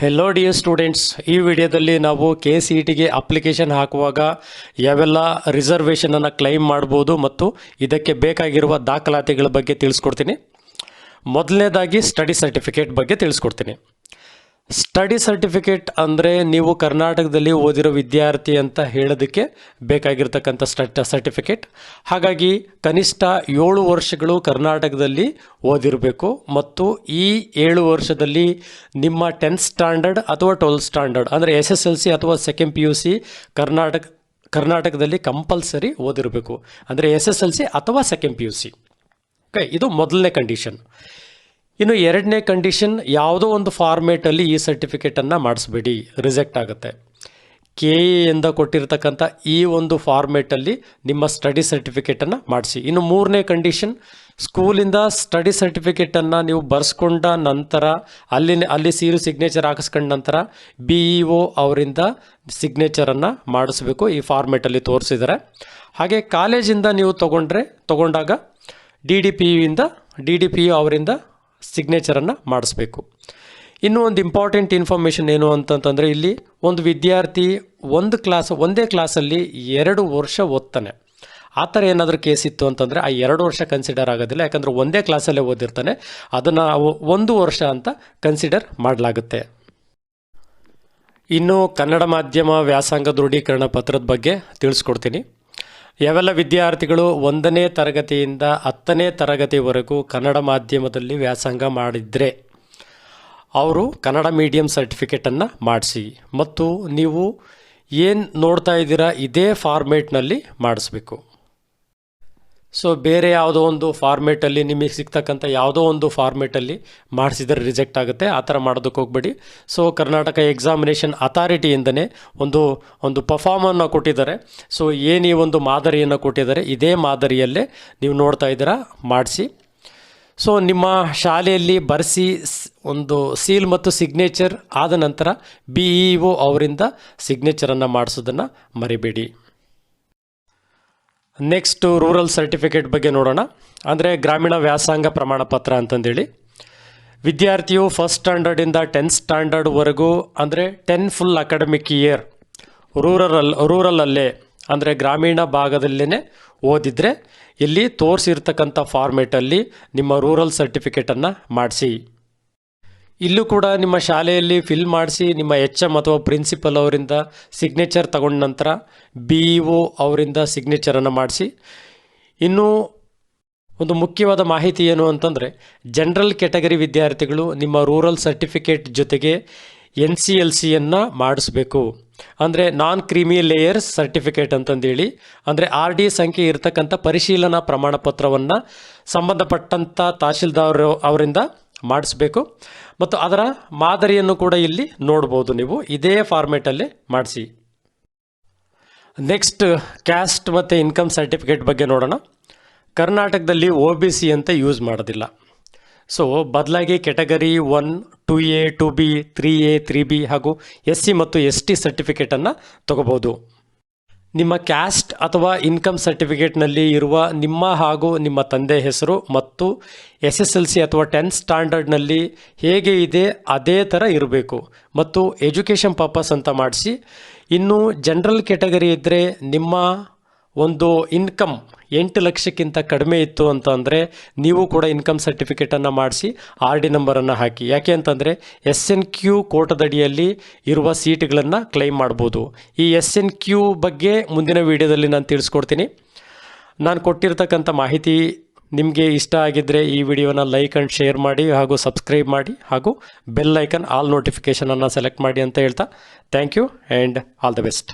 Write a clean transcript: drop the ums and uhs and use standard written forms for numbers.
Hello dear students, ಈ ವಿಡಿಯೋದಲ್ಲಿ ನಾವು KCETಗೆ ಅಪ್ಲಿಕೇಶನ್ ಹಾಕುವಾಗ ಯಾವೆಲ್ಲ ರಿಸರ್ವೇಷನನ್ನು ಕ್ಲೈಮ್ ಮಾಡ್ಬೋದು ಮತ್ತು ಇದಕ್ಕೆ ಬೇಕಾಗಿರುವ ದಾಖಲಾತಿಗಳ ಬಗ್ಗೆ ತಿಳಿಸ್ಕೊಡ್ತೀನಿ. ಮೊದಲನೇದಾಗಿ ಸ್ಟಡಿ ಸರ್ಟಿಫಿಕೇಟ್ ಬಗ್ಗೆ ತಿಳಿಸ್ಕೊಡ್ತೀನಿ. ಸ್ಟಡಿ ಸರ್ಟಿಫಿಕೇಟ್ ಅಂದರೆ ನೀವು ಕರ್ನಾಟಕದಲ್ಲಿ ಓದಿರೋ ವಿದ್ಯಾರ್ಥಿ ಅಂತ ಹೇಳೋದಕ್ಕೆ ಬೇಕಾಗಿರ್ತಕ್ಕಂಥ ಸರ್ಟಿಫಿಕೇಟ್. ಹಾಗಾಗಿ ಕನಿಷ್ಠ 7 ವರ್ಷಗಳು ಕರ್ನಾಟಕದಲ್ಲಿ ಓದಿರಬೇಕು ಮತ್ತು ಈ 7 ವರ್ಷದಲ್ಲಿ ನಿಮ್ಮ 10th ಸ್ಟ್ಯಾಂಡರ್ಡ್ ಅಥವಾ 12th ಸ್ಟ್ಯಾಂಡರ್ಡ್ ಅಂದರೆ SSLC ಅಥವಾ ಸೆಕೆಂಡ್ PUC ಕರ್ನಾಟಕದಲ್ಲಿ ಕಂಪಲ್ಸರಿ ಓದಿರಬೇಕು. ಅಂದರೆ SSLC ಅಥವಾ ಸೆಕೆಂಡ್ PUC. ಓಕೆ, ಇದು ಮೊದಲನೇ ಕಂಡೀಷನ್. ಇನ್ನು ಎರಡನೇ ಕಂಡೀಷನ್, ಯಾವುದೋ ಒಂದು ಫಾರ್ಮೇಟಲ್ಲಿ ಈ ಸರ್ಟಿಫಿಕೇಟನ್ನು ಮಾಡಿಸ್ಬೇಡಿ, ರಿಜೆಕ್ಟ್ ಆಗುತ್ತೆ. KE ಇಂದ ಕೊಟ್ಟಿರ್ತಕ್ಕಂಥ ಈ ಒಂದು ಫಾರ್ಮೇಟಲ್ಲಿ ನಿಮ್ಮ ಸ್ಟಡಿ ಸರ್ಟಿಫಿಕೇಟನ್ನು ಮಾಡಿಸಿ. ಇನ್ನು ಮೂರನೇ ಕಂಡೀಷನ್, ಸ್ಕೂಲಿಂದ ಸ್ಟಡಿ ಸರ್ಟಿಫಿಕೇಟನ್ನು ನೀವು ಬರೆಸ್ಕೊಂಡ ನಂತರ ಅಲ್ಲಿ ಸಿಗ್ನೇಚರ್ ಹಾಕಿಸ್ಕೊಂಡ ನಂತರ BEO ಅವರಿಂದ ಸಿಗ್ನೇಚರನ್ನು ಮಾಡಿಸ್ಬೇಕು. ಈ ಫಾರ್ಮೇಟಲ್ಲಿ ತೋರಿಸಿದ್ದಾರೆ. ಹಾಗೆ ಕಾಲೇಜಿಂದ ನೀವು ತಗೊಂಡಾಗ DDPU ಅವರಿಂದ ಸಿಗ್ನೇಚರನ್ನು ಮಾಡಿಸ್ಬೇಕು. ಇನ್ನೂ ಒಂದು ಇಂಪಾರ್ಟೆಂಟ್ ಇನ್ಫಾರ್ಮೇಷನ್ ಏನು ಅಂತಂತಂದರೆ, ಇಲ್ಲಿ ಒಂದು ವಿದ್ಯಾರ್ಥಿ ಒಂದೇ ಕ್ಲಾಸಲ್ಲಿ 2 ವರ್ಷ ಓದ್ತಾನೆ. ಆ ಥರ ಏನಾದರೂ ಕೇಸ್ ಇತ್ತು ಅಂತಂದರೆ ಆ 2 ವರ್ಷ ಕನ್ಸಿಡರ್ ಆಗೋದಿಲ್ಲ. ಯಾಕಂದರೆ ಒಂದೇ ಕ್ಲಾಸಲ್ಲೇ ಓದಿರ್ತಾನೆ, ಅದನ್ನು 1 ವರ್ಷ ಅಂತ ಕನ್ಸಿಡರ್ ಮಾಡಲಾಗುತ್ತೆ. ಇನ್ನು ಕನ್ನಡ ಮಾಧ್ಯಮ ವ್ಯಾಸಂಗ ದೃಢೀಕರಣ ಪತ್ರದ ಬಗ್ಗೆ ತಿಳಿಸ್ಕೊಡ್ತೀನಿ. ಯಾವೆಲ್ಲ ವಿದ್ಯಾರ್ಥಿಗಳು 1ನೇ ತರಗತಿಯಿಂದ 10ನೇ ತರಗತಿವರೆಗೂ ಕನ್ನಡ ಮಾಧ್ಯಮದಲ್ಲಿ ವ್ಯಾಸಂಗ ಮಾಡಿದರೆ ಅವರು ಕನ್ನಡ ಮೀಡಿಯಂ ಸರ್ಟಿಫಿಕೇಟನ್ನು ಮಾಡಿಸಿ ಮತ್ತು ನೀವು ಏನು ನೋಡ್ತಾ ಇದ್ದೀರಾ ಇದೇ ಫಾರ್ಮೇಟ್ನಲ್ಲಿ ಮಾಡಿಸ್ಬೇಕು. ಸೊ ಬೇರೆ ಯಾವುದೋ ಒಂದು ಫಾರ್ಮೇಟಲ್ಲಿ ನಿಮಗೆ ಸಿಗ್ತಕ್ಕಂಥ ಯಾವುದೋ ಒಂದು ಫಾರ್ಮೇಟಲ್ಲಿ ಮಾಡಿಸಿದರೆ ರಿಜೆಕ್ಟ್ ಆಗುತ್ತೆ. ಆ ಥರ ಮಾಡೋದಕ್ಕೆ ಹೋಗಬೇಡಿ. ಸೊ ಕರ್ನಾಟಕ ಎಕ್ಸಾಮಿನೇಷನ್ ಅಥಾರಿಟಿಯಿಂದನೇ ಒಂದು ಪರ್ಫಾರ್ಮನ್ನು ಕೊಟ್ಟಿದ್ದಾರೆ. ಸೊ ಏನು ಈ ಒಂದು ಮಾದರಿಯನ್ನು ಕೊಟ್ಟಿದ್ದಾರೆ, ಇದೇ ಮಾದರಿಯಲ್ಲೇ ನೀವು ನೋಡ್ತಾ ಇದ್ದೀರಾ, ಮಾಡಿಸಿ. ಸೊ ನಿಮ್ಮ ಶಾಲೆಯಲ್ಲಿ ಬರೆಸಿ ಒಂದು ಸೀಲ್ ಮತ್ತು ಸಿಗ್ನೇಚರ್ ಆದ ನಂತರ BEO ಅವರಿಂದ ಸಿಗ್ನೇಚರನ್ನು ಮಾಡಿಸೋದನ್ನು ಮರಿಬೇಡಿ. ನೆಕ್ಸ್ಟ್ ರೂರಲ್ ಸರ್ಟಿಫಿಕೇಟ್ ಬಗ್ಗೆ ನೋಡೋಣ. ಅಂದರೆ ಗ್ರಾಮೀಣ ವ್ಯಾಸಂಗ ಪ್ರಮಾಣ ಪತ್ರ ಅಂತಂದೇಳಿ ವಿದ್ಯಾರ್ಥಿಯು 1st ಸ್ಟ್ಯಾಂಡರ್ಡಿಂದ 10th ಸ್ಟ್ಯಾಂಡರ್ಡ್ವರೆಗೂ ಅಂದರೆ 10 ಫುಲ್ ಅಕಾಡೆಮಿಕ್ ಇಯರ್ ರೂರಲಲ್ಲೇ ಅಂದರೆ ಗ್ರಾಮೀಣ ಭಾಗದಲ್ಲೇ ಓದಿದರೆ ಇಲ್ಲಿ ತೋರಿಸಿರ್ತಕ್ಕಂಥ ಫಾರ್ಮೇಟಲ್ಲಿ ನಿಮ್ಮ ರೂರಲ್ ಸರ್ಟಿಫಿಕೇಟನ್ನು ಮಾಡಿಸಿ. ಇಲ್ಲೂ ಕೂಡ ನಿಮ್ಮ ಶಾಲೆಯಲ್ಲಿ ಫಿಲ್ ಮಾಡಿಸಿ ನಿಮ್ಮ HM ಅಥವಾ ಪ್ರಿನ್ಸಿಪಲ್ ಅವರಿಂದ ಸಿಗ್ನೇಚರ್ ತಗೊಂಡ ನಂತರ BEO ಅವರಿಂದ ಸಿಗ್ನೇಚರನ್ನು ಮಾಡಿಸಿ. ಇನ್ನೂ ಒಂದು ಮುಖ್ಯವಾದ ಮಾಹಿತಿ ಏನು ಅಂತಂದರೆ, ಜನರಲ್ ಕ್ಯಾಟಗರಿ ವಿದ್ಯಾರ್ಥಿಗಳು ನಿಮ್ಮ ರೂರಲ್ ಸರ್ಟಿಫಿಕೇಟ್ ಜೊತೆಗೆ NCLCಯನ್ನು ಮಾಡಿಸ್ಬೇಕು. ಅಂದರೆ ನಾನ್ ಕ್ರೀಮಿ ಲೇಯರ್ಸ್ ಸರ್ಟಿಫಿಕೇಟ್ ಅಂತಂದೇಳಿ, ಅಂದರೆ RD ಸಂಖ್ಯೆ ಇರತಕ್ಕಂಥ ಪರಿಶೀಲನಾ ಪ್ರಮಾಣ ಪತ್ರವನ್ನು ಸಂಬಂಧಪಟ್ಟಂಥ ತಹಶೀಲ್ದಾರ್ ಅವರಿಂದ ಮಾಡಿಸ್ಬೇಕು. ಮತ್ತು ಅದರ ಮಾದರಿಯನ್ನು ಕೂಡ ಇಲ್ಲಿ ನೋಡ್ಬೋದು ನೀವು, ಇದೇ ಫಾರ್ಮೇಟಲ್ಲೇ ಮಾಡಿಸಿ. ನೆಕ್ಸ್ಟ್ ಕ್ಯಾಸ್ಟ್ ಮತ್ತು ಇನ್ಕಮ್ ಸರ್ಟಿಫಿಕೇಟ್ ಬಗ್ಗೆ ನೋಡೋಣ. ಕರ್ನಾಟಕದಲ್ಲಿ OBC ಅಂತ ಯೂಸ್ ಮಾಡೋದಿಲ್ಲ. ಸೊ ಬದಲಾಗಿ category 1, 2A, 2B, 3A, 3B ಹಾಗೂ SC ಮತ್ತು ST ಸರ್ಟಿಫಿಕೇಟನ್ನು ತಗೋಬೋದು. ನಿಮ್ಮ ಕ್ಯಾಸ್ಟ್ ಅಥವಾ ಇನ್ಕಮ್ ಸರ್ಟಿಫಿಕೇಟ್ನಲ್ಲಿ ಇರುವ ನಿಮ್ಮ ಹಾಗೂ ನಿಮ್ಮ ತಂದೆ ಹೆಸರು ಮತ್ತು SSLC ಅಥವಾ 10th ಸ್ಟ್ಯಾಂಡರ್ಡ್ನಲ್ಲಿ ಹೇಗೆ ಇದೆ ಅದೇ ಥರ ಇರಬೇಕು ಮತ್ತು ಎಜುಕೇಷನ್ ಪರ್ಪಸ್ ಅಂತ ಮಾಡಿಸಿ. ಇನ್ನು ಜನರಲ್ ಕ್ಯಾಟಗರಿ ಇದ್ದರೆ ನಿಮ್ಮ ಒಂದು ಇನ್ಕಮ್ 8 ಲಕ್ಷಕ್ಕಿಂತ ಕಡಿಮೆ ಇತ್ತು ಅಂತಂದರೆ ನೀವು ಕೂಡ ಇನ್ಕಮ್ ಸರ್ಟಿಫಿಕೇಟನ್ನು ಮಾಡಿಸಿ RD ನಂಬರನ್ನು ಹಾಕಿ. ಯಾಕೆ ಅಂತಂದರೆ SNQ ಕೋಟದಡಿಯಲ್ಲಿ ಇರುವ ಸೀಟ್ಗಳನ್ನು ಕ್ಲೈಮ್ ಮಾಡ್ಬೋದು. ಈ SNQ ಬಗ್ಗೆ ಮುಂದಿನ ವಿಡಿಯೋದಲ್ಲಿ ನಾನು ತಿಳಿಸ್ಕೊಡ್ತೀನಿ. ನಾನು ಕೊಟ್ಟಿರ್ತಕ್ಕಂಥ ಮಾಹಿತಿ ನಿಮಗೆ ಇಷ್ಟ ಆಗಿದ್ದರೆ ಈ ವಿಡಿಯೋನ ಲೈಕ್ ಆ್ಯಂಡ್ ಶೇರ್ ಮಾಡಿ ಹಾಗೂ ಸಬ್ಸ್ಕ್ರೈಬ್ ಮಾಡಿ ಹಾಗೂ ಬೆಲ್ ಐಕನ್ ಆಲ್ ನೋಟಿಫಿಕೇಷನನ್ನು ಸೆಲೆಕ್ಟ್ ಮಾಡಿ ಅಂತ ಹೇಳ್ತಾ thank you and all the best.